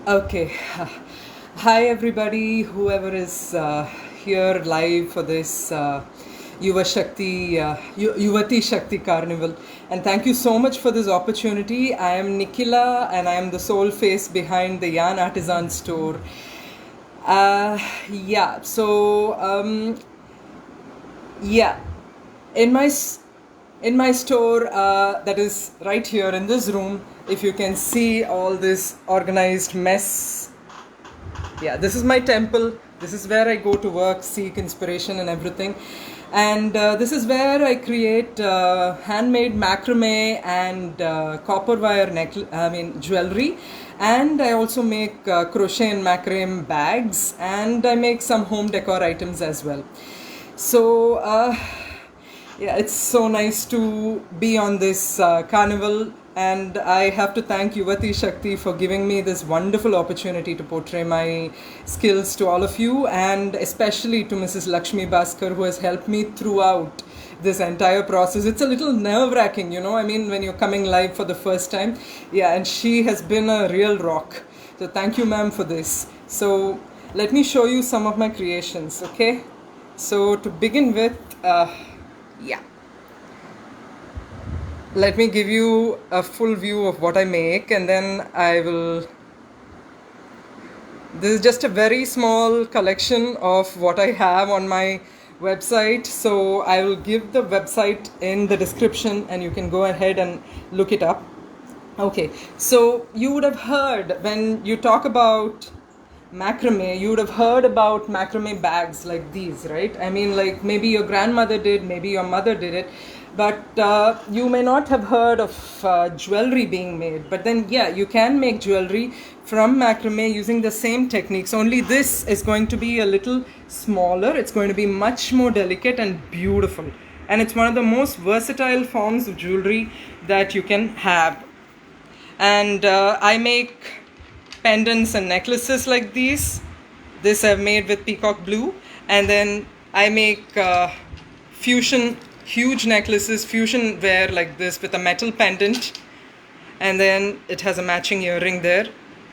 Okay. Hi, everybody, whoever is here live for this Yuvathi Shakthi Carnival. And thank you so much for this opportunity. I am Nikhila and I am the sole face behind the Yarn Artisan store. Yeah, so yeah, in my store that is right here in this room, if you can see all this organized mess. Yeah, this is my temple. This is where I go to work, seek inspiration and everything. And this is where I create handmade macrame and copper wire jewellery. And I also make crochet and macrame bags, and I make some home decor items as well. So yeah, it's so nice to be on this carnival, and I have to thank Yuvathi Shakti for giving me this wonderful opportunity to portray my skills to all of you, and especially to Mrs. Lakshmi Bhaskar, who has helped me throughout this entire process. It's a little nerve-wracking, when you're coming live for the first time. Yeah, and she has been a real rock. So thank you, ma'am, for this. So let me show you some of my creations, okay? So to begin with, yeah, let me give you a full view of what I make, and then this is just a very small collection of what I have on my website. So I will give the website in the description and you can go ahead and look it up. Okay, so you would have heard, when you talk about macrame, you would have heard about macrame bags like these, right? I mean, like maybe your grandmother did, maybe your mother did it, but you may not have heard of jewelry being made. But then, yeah, you can make jewelry from macrame using the same techniques, only this is going to be a little smaller. It's going to be much more delicate and beautiful, and it's one of the most versatile forms of jewelry that you can have. And I make pendants and necklaces like these. This I've made with peacock blue. And then I make fusion huge necklaces, fusion wear like this with a metal pendant, and then it has a matching earring there.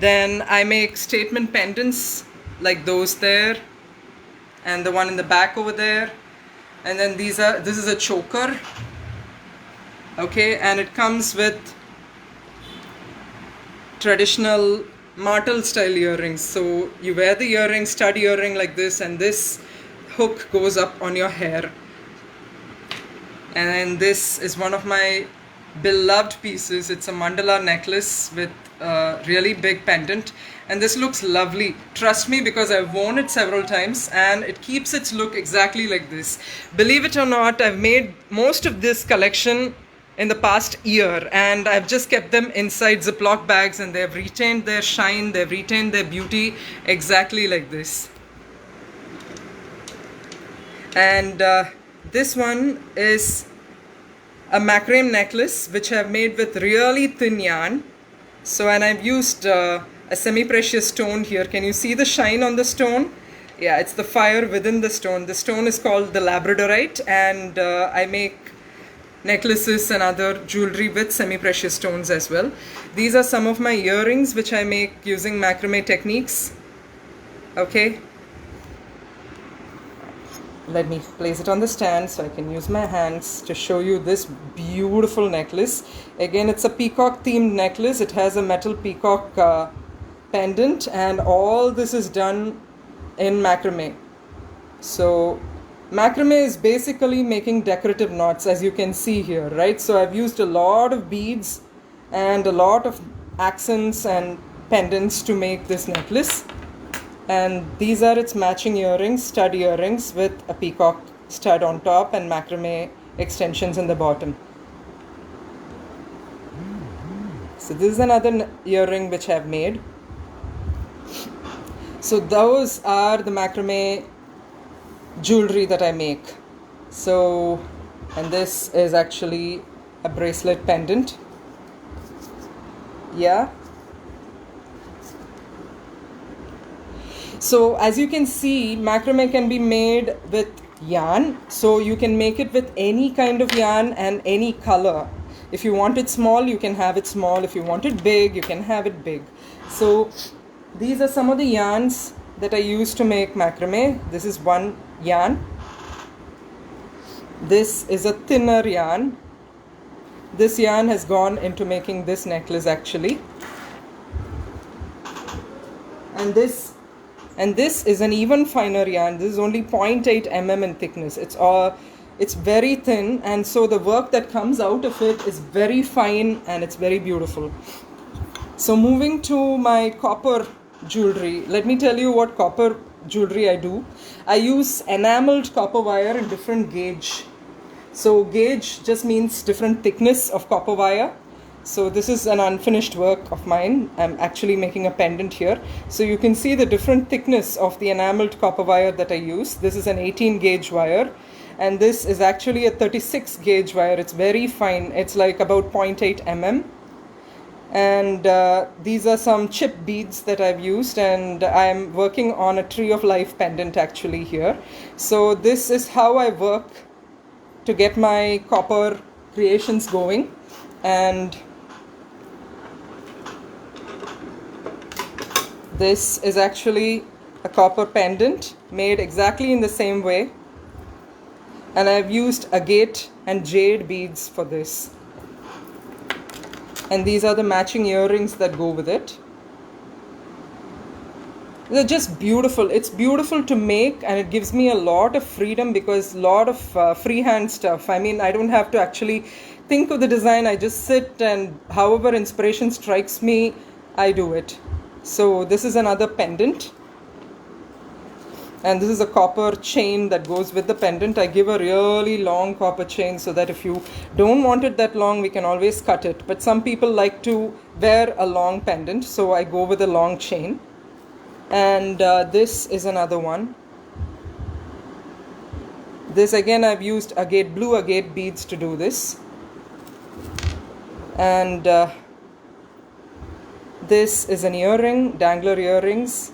Then I make statement pendants like those there, and the one in the back over there. And then this is a choker, okay, and it comes with traditional martel style earrings. So you wear the earring, stud earring like this, and this hook goes up on your hair. And then this is one of my beloved pieces. It's a mandala necklace with a really big pendant, and this looks lovely, trust me, because I've worn it several times and it keeps its look exactly like this. Believe it or not, I've made most of this collection in the past year, and I've just kept them inside Ziploc bags, and they've retained their shine, they've retained their beauty exactly like this. And this one is a macrame necklace which I've made with really thin yarn. So, and I've used a semi-precious stone here. Can you see the shine on the stone? Yeah, it's the fire within the stone. The stone is called the labradorite, and I make necklaces and other jewelry with semi-precious stones as well. These are some of my earrings which I make using macrame techniques. Okay, let me place it on the stand so I can use my hands to show you this beautiful necklace. Again, it's a peacock themed necklace. It has a metal peacock pendant, and all this is done in macrame. So macrame is basically making decorative knots, as you can see here, right? So I've used a lot of beads and a lot of accents and pendants to make this necklace. And these are its matching earrings, stud earrings with a peacock stud on top and macrame extensions in the bottom. So this is another earring which I've made. So those are the macrame jewelry that I make. So, and this is actually a bracelet pendant. Yeah. So as you can see, macrame can be made with yarn. So you can make it with any kind of yarn and any color. If you want it small, you can have it small. If you want it big, you can have it big. So These are some of the yarns that I use to make macrame. This is one yarn. This is a thinner yarn. This yarn has gone into making this necklace actually. And this is an even finer yarn. This is only 0.8 mm in thickness. It's very thin, and so the work that comes out of it is very fine and it's very beautiful. So moving to my copper jewelry, let me tell you what copper jewelry I do. I use enameled copper wire in different gauge. So gauge just means different thickness of copper wire. So this is an unfinished work of mine. I'm actually making a pendant here. So you can see the different thickness of the enameled copper wire that I use. This is an 18 gauge wire, and this is actually a 36 gauge wire. It's very fine. It's like about 0.8 mm. And these are some chip beads that I've used, and I'm working on a tree of life pendant actually here. So this is how I work to get my copper creations going. And this is actually a copper pendant made exactly in the same way, and I've used agate and jade beads for this. And these are the matching earrings that go with it. They're just beautiful. It's beautiful to make, and it gives me a lot of freedom because a lot of freehand stuff. I mean, I don't have to actually think of the design. I just sit, and however inspiration strikes me, I do it. So this is another pendant, and this is a copper chain that goes with the pendant. I give a really long copper chain so that if you don't want it that long, we can always cut it. But some people like to wear a long pendant, so I go with a long chain. And this is another one. This again, I've used agate, blue agate beads to do this. And this is an earring, dangler earrings.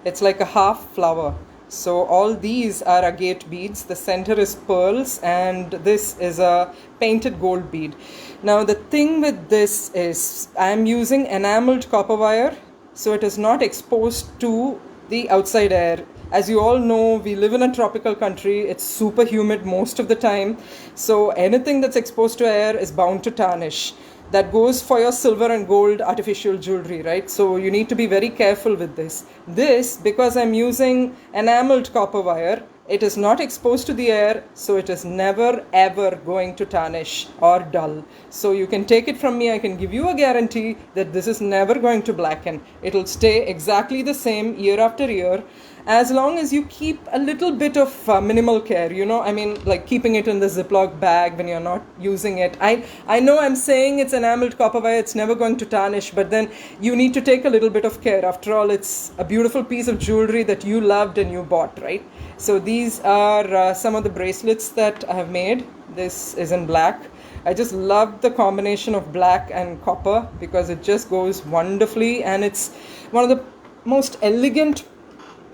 It's like a half flower. So all these are agate beads. The center is pearls, and this is a painted gold bead. Now the thing with this is I'm using enameled copper wire, so it is not exposed to the outside air. As you all know, we live in a tropical country. It's super humid most of the time. So anything that's exposed to air is bound to tarnish. That goes for your silver and gold artificial jewelry, right? So you need to be very careful with this. This, because I'm using enameled copper wire, it is not exposed to the air, so it is never ever going to tarnish or dull. So you can take it from me. I can give you a guarantee that this is never going to blacken. It'll stay exactly the same year after year, as long as you keep a little bit of minimal care, you know, I mean, like keeping it in the Ziploc bag when you're not using it. I know I'm saying it's enameled copper wire, it's never going to tarnish, but then you need to take a little bit of care. After all, it's a beautiful piece of jewelry that you loved and you bought, right? So these are some of the bracelets that I have made. This is in black. I just love the combination of black and copper because it just goes wonderfully, and it's one of the most elegant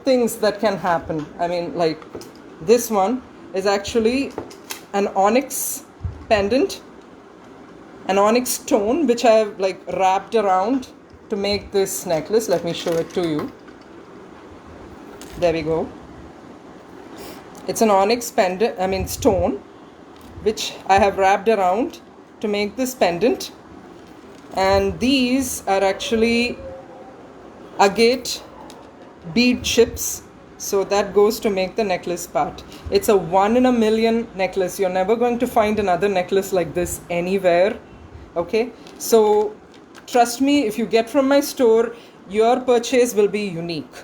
things that can happen. I mean, like this one is actually an onyx pendant, an onyx stone, which I have like wrapped around to make this necklace. Let me show it to you. There we go. It's an onyx pendant, I mean stone, which I have wrapped around to make this pendant. And these are actually agate bead chips, so that goes to make the necklace part. It's a 1 in a million necklace. You're never going to find another necklace like this anywhere. Okay, so trust me, if you get from my store, your purchase will be unique.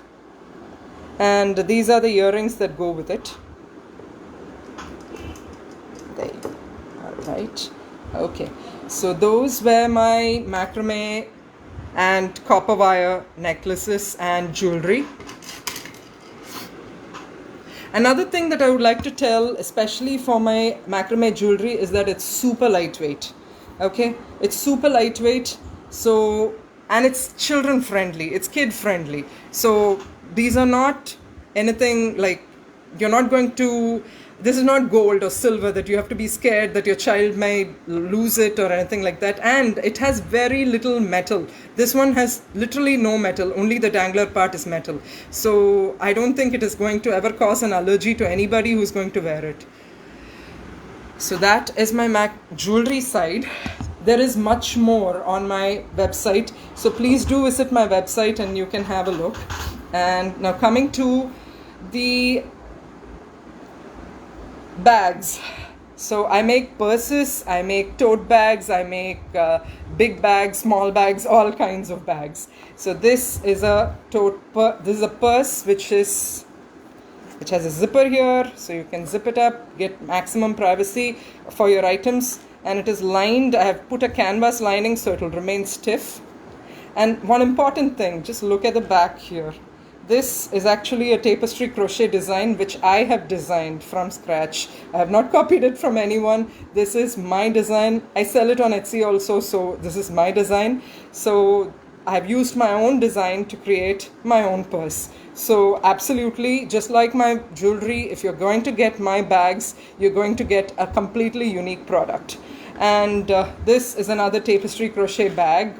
And these are the earrings that go with it. There. All right. Okay, so those were my macrame and copper wire necklaces and jewelry. Another thing that I would like to tell, especially for my macrame jewelry, is that it's super lightweight. Okay, it's super lightweight. So, and it's children friendly, it's kid friendly. So these are not anything like, you're not going to this is not gold or silver that you have to be scared that your child may lose it or anything like that. And it has very little metal. This one has literally no metal, only the dangler part is metal. So I don't think it is going to ever cause an allergy to anybody who's going to wear it. So that is my jewelry side. There is much more on my website, so please do visit my website and you can have a look. And now coming to the bags. So I make purses, I make tote bags, I make big bags, small bags, all kinds of bags. So this is a this is a purse which has a zipper here, so you can zip it up, get maximum privacy for your items. And it is lined. I have put a canvas lining so it will remain stiff. And one important thing, just look at the back here. This is actually a tapestry crochet design which I have designed from scratch. I have not copied it from anyone. This is my design. I sell it on Etsy also, so this is my design. So I have used my own design to create my own purse. So absolutely, just like my jewelry, if you're going to get my bags, you're going to get a completely unique product. And this is another tapestry crochet bag.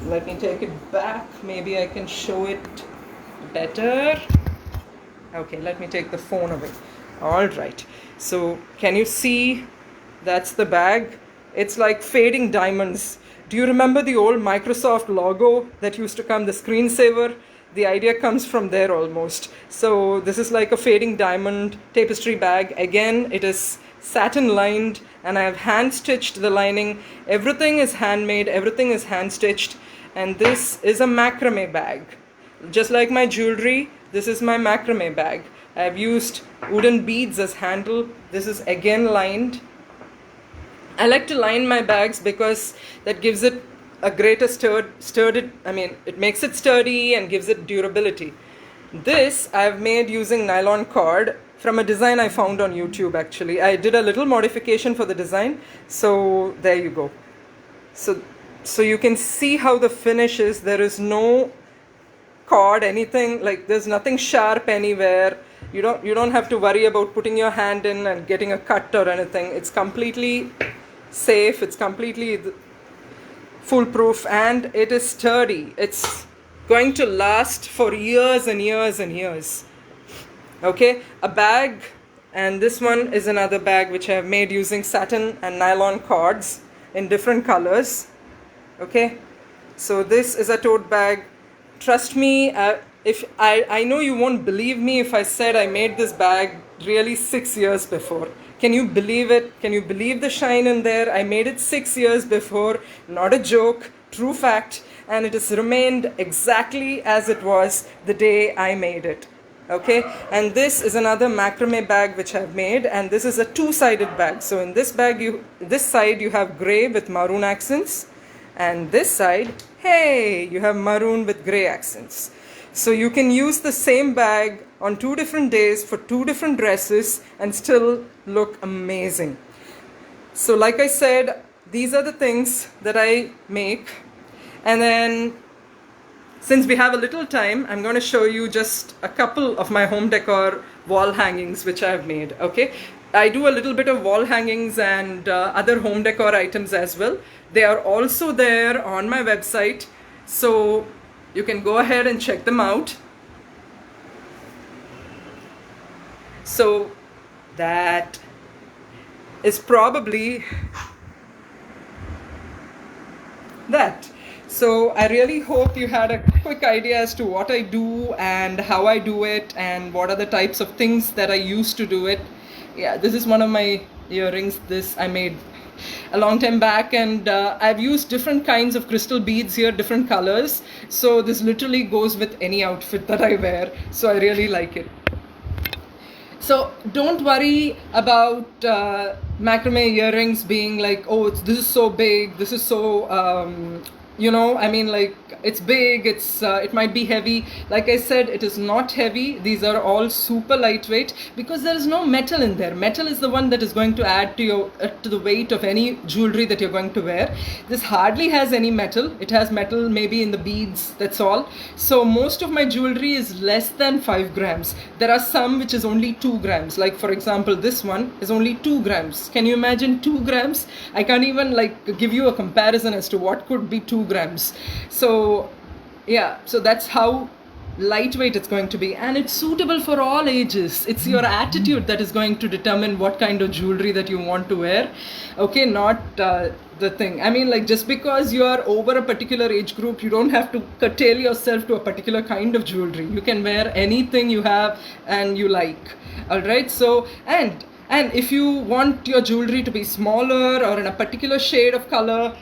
Let me take it back. Maybe I can show it better. Okay, let me take the phone away. All right. So can you see? That's the bag. It's like fading diamonds. Do you remember the old Microsoft logo that used to come, the screensaver? The idea comes from there almost. So this is like a fading diamond tapestry bag. Again, it is satin lined and I have hand stitched the lining. Everything is handmade, everything is hand stitched. And this is a macrame bag. Just like my jewelry, this is my macrame bag. I have used wooden beads as handle. This is again lined. I like to line my bags because that gives it a greater it makes it sturdy and gives it durability. This I've made using nylon cord from a design I found on YouTube actually. I did a little modification for the design, so there you go. So you can see how the finish is. There is no cord, anything, like there's nothing sharp anywhere. You don't have to worry about putting your hand in and getting a cut or anything. It's completely safe, it's completely foolproof, and it is sturdy. It's going to last for years and years and years. Okay, a bag, and this one is another bag which I have made using satin and nylon cords in different colors. Okay, so this is a tote bag. Trust me, if I know you won't believe me if I said I made this bag really 6 years before. Can you believe it? Can you believe the shine in there? I made it 6 years before, not a joke, true fact, and it has remained exactly as it was the day I made it. Okay, and this is another macrame bag which I've made, and this is a two-sided bag. So in this bag, this side you have gray with maroon accents, and this side, hey, you have maroon with gray accents. So you can use the same bag on 2 different days for 2 different dresses and still look amazing. So like I said, these are the things that I make. And then since we have a little time, I'm going to show you just a couple of my home decor wall hangings which I've made. Okay, I do a little bit of wall hangings and other home decor items as well. They are also there on my website, so you can go ahead and check them out. So that is probably that. So I really hope you had a quick idea as to what I do and how I do it and what are the types of things that I use to do it. Yeah, this is one of my earrings. This I made a long time back, and I've used different kinds of crystal beads here, different colors. So this literally goes with any outfit that I wear. So I really like it. So don't worry about macrame earrings being like, oh, this is so big, this is so you know, I mean, like, it's big, it might be heavy. Like I said, it is not heavy. These are all super lightweight because there is no metal in there. Metal is the one that is going to add to your to the weight of any jewelry that you're going to wear. This hardly has any metal. It has metal maybe in the beads, that's all. So most of my jewelry is less than 5 grams. There are some which is only 2 grams. Like for example, this one is only 2 grams. Can you imagine 2 grams? I can't even like give you a comparison as to what could be 2 grams. So yeah, so that's how lightweight it's going to be, and it's suitable for all ages. It's your attitude that is going to determine what kind of jewelry that you want to wear. Okay, not the thing. I mean, like, just because you are over a particular age group, you don't have to curtail yourself to a particular kind of jewelry. You can wear anything you have and you like. All right, so and if you want your jewelry to be smaller or in a particular shade of color,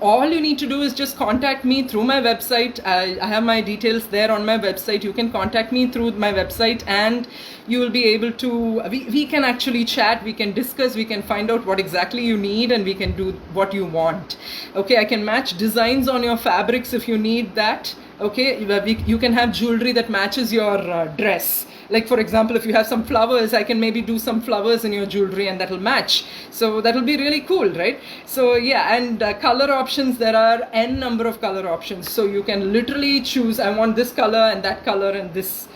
all you need to do is just contact me through my website. I have my details there on my website. You can contact me through my website and you will be able to, we can actually chat, we can discuss, we can find out what exactly you need, and we can do what you want. Okay, I can match designs on your fabrics if you need that. Okay, you can have jewelry that matches your dress. Like for example, if you have some flowers, I can maybe do some flowers in your jewelry and that'll match. So that'll be really cool, right? So yeah, and color options, there are n number of color options. So you can literally choose, I want this color and that color and this.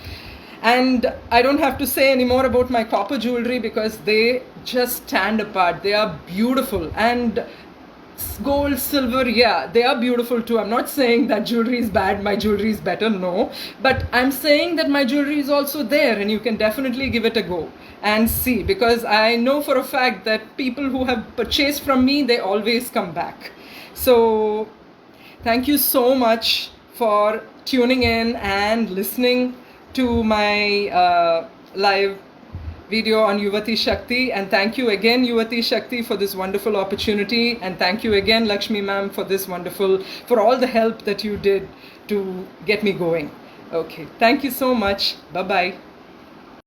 And I don't have to say any more about my copper jewelry because they just stand apart. They are beautiful. And gold, silver, yeah, they are beautiful too. I'm not saying that jewelry is bad, my jewelry is better, no. But I'm saying that my jewelry is also there and you can definitely give it a go and see, because I know for a fact that people who have purchased from me, they always come back. So thank you so much for tuning in and listening to my live video on Yuvathi Shakthi, and thank you again Yuvathi Shakthi for this wonderful opportunity, and thank you again Lakshmi ma'am for this wonderful, for all the help that you did to get me going. Okay, thank you so much. Bye bye.